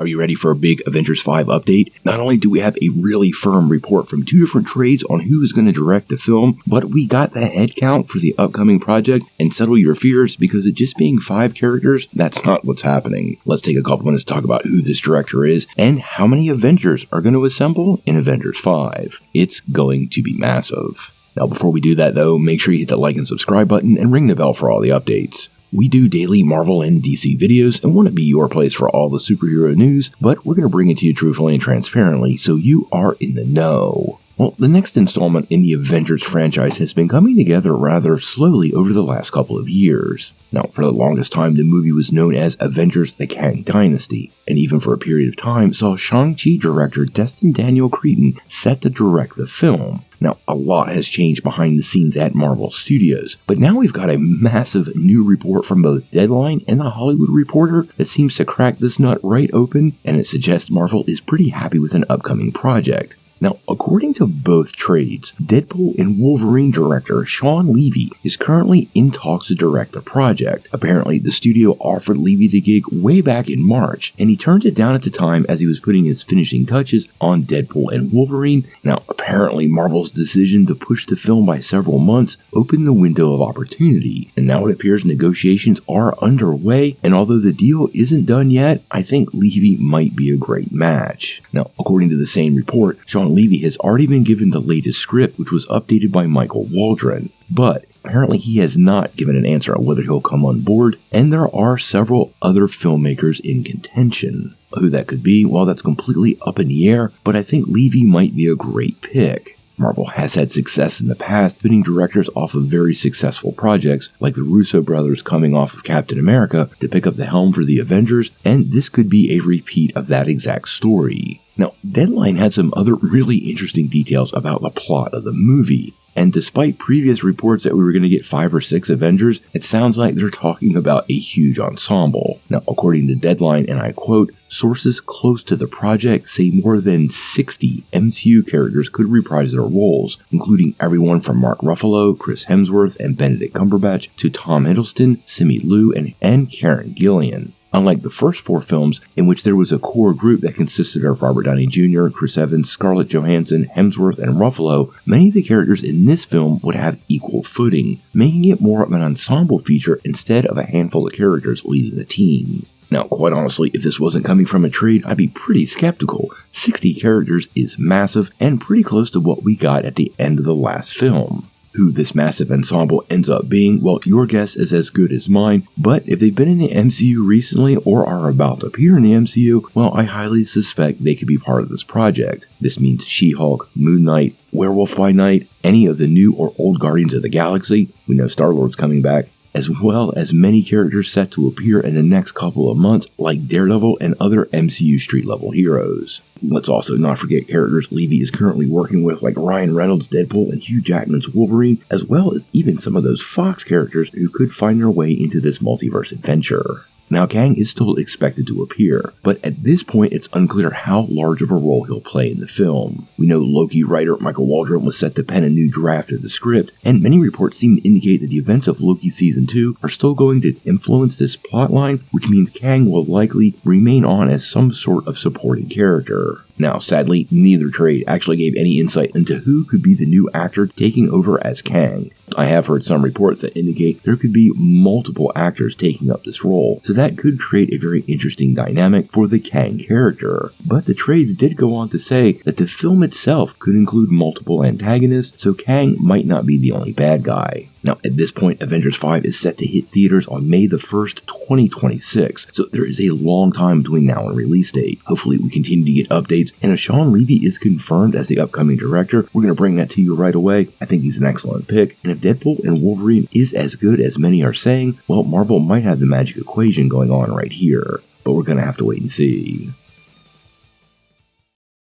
Are you ready for a big Avengers 5 update? Not only do we have a really firm report from 2 different trades on who is going to direct the film, but we got the head count for the upcoming project, and settle your fears because it just being 5 characters, that's not what's happening. Let's take a couple minutes to talk about who this director is and how many Avengers are going to assemble in Avengers 5. It's going to be massive. Now before we do that though, make sure you hit the like and subscribe button and ring the bell for all the updates. We do daily Marvel and DC videos and want to be your place for all the superhero news, but we're going to bring it to you truthfully and transparently so you are in the know. Well, the next installment in the Avengers franchise has been coming together rather slowly over the last couple of years. Now, for the longest time, the movie was known as Avengers: The Kang Dynasty, and even for a period of time saw Shang-Chi director Destin Daniel Cretton set to direct the film. Now, a lot has changed behind the scenes at Marvel Studios, but now we've got a massive new report from both Deadline and The Hollywood Reporter that seems to crack this nut right open, and it suggests Marvel is pretty happy with an upcoming project. Now, according to both trades, Deadpool and Wolverine director Shawn Levy is currently in talks to direct the project. Apparently, the studio offered Levy the gig way back in March, and he turned it down at the time as he was putting his finishing touches on Deadpool and Wolverine. Now, apparently, Marvel's decision to push the film by several months opened the window of opportunity, and now it appears negotiations are underway, and although the deal isn't done yet, I think Levy might be a great match. Now, according to the same report, Shawn Levy has already been given the latest script, which was updated by Michael Waldron, but apparently he has not given an answer on whether he'll come on board, and there are several other filmmakers in contention. Who that could be, well, that's completely up in the air, but I think Levy might be a great pick. Marvel has had success in the past spinning directors off of very successful projects, like the Russo brothers coming off of Captain America to pick up the helm for the Avengers, and this could be a repeat of that exact story. Now, Deadline had some other really interesting details about the plot of the movie, and despite previous reports that we were going to get 5 or 6 Avengers, it sounds like they're talking about a huge ensemble. Now, according to Deadline, and I quote, "Sources close to the project say more than 60 MCU characters could reprise their roles, including everyone from Mark Ruffalo, Chris Hemsworth, and Benedict Cumberbatch to Tom Hiddleston, Simu Liu, and Karen Gillan." Unlike the first 4 films, in which there was a core group that consisted of Robert Downey Jr., Chris Evans, Scarlett Johansson, Hemsworth, and Ruffalo, many of the characters in this film would have equal footing, making it more of an ensemble feature instead of a handful of characters leading the team. Now, quite honestly, if this wasn't coming from a trade, I'd be pretty skeptical. 60 characters is massive and pretty close to what we got at the end of the last film. Who this massive ensemble ends up being, well, your guess is as good as mine, but if they've been in the MCU recently or are about to appear in the MCU, well, I highly suspect they could be part of this project. This means She-Hulk, Moon Knight, Werewolf by Night, any of the new or old Guardians of the Galaxy, we know Star-Lord's coming back, as well as many characters set to appear in the next couple of months like Daredevil and other MCU street-level heroes. Let's also not forget characters Levy is currently working with like Ryan Reynolds' Deadpool and Hugh Jackman's Wolverine, as well as even some of those Fox characters who could find their way into this multiverse adventure. Now, Kang is still expected to appear, but at this point it's unclear how large of a role he'll play in the film. We know Loki writer Michael Waldron was set to pen a new draft of the script, and many reports seem to indicate that the events of Loki Season 2 are still going to influence this plotline, which means Kang will likely remain on as some sort of supporting character. Now, sadly, neither trade actually gave any insight into who could be the new actor taking over as Kang. I have heard some reports that indicate there could be multiple actors taking up this role, so that could create a very interesting dynamic for the Kang character. But the trades did go on to say that the film itself could include multiple antagonists, so Kang might not be the only bad guy. Now, at this point, Avengers 5 is set to hit theaters on May the 1st, 2026, so there is a long time between now and release date. Hopefully, we continue to get updates, and if Shawn Levy is confirmed as the upcoming director, we're going to bring that to you right away. I think he's an excellent pick, and if Deadpool and Wolverine is as good as many are saying, well, Marvel might have the magic equation going on right here, but we're going to have to wait and see.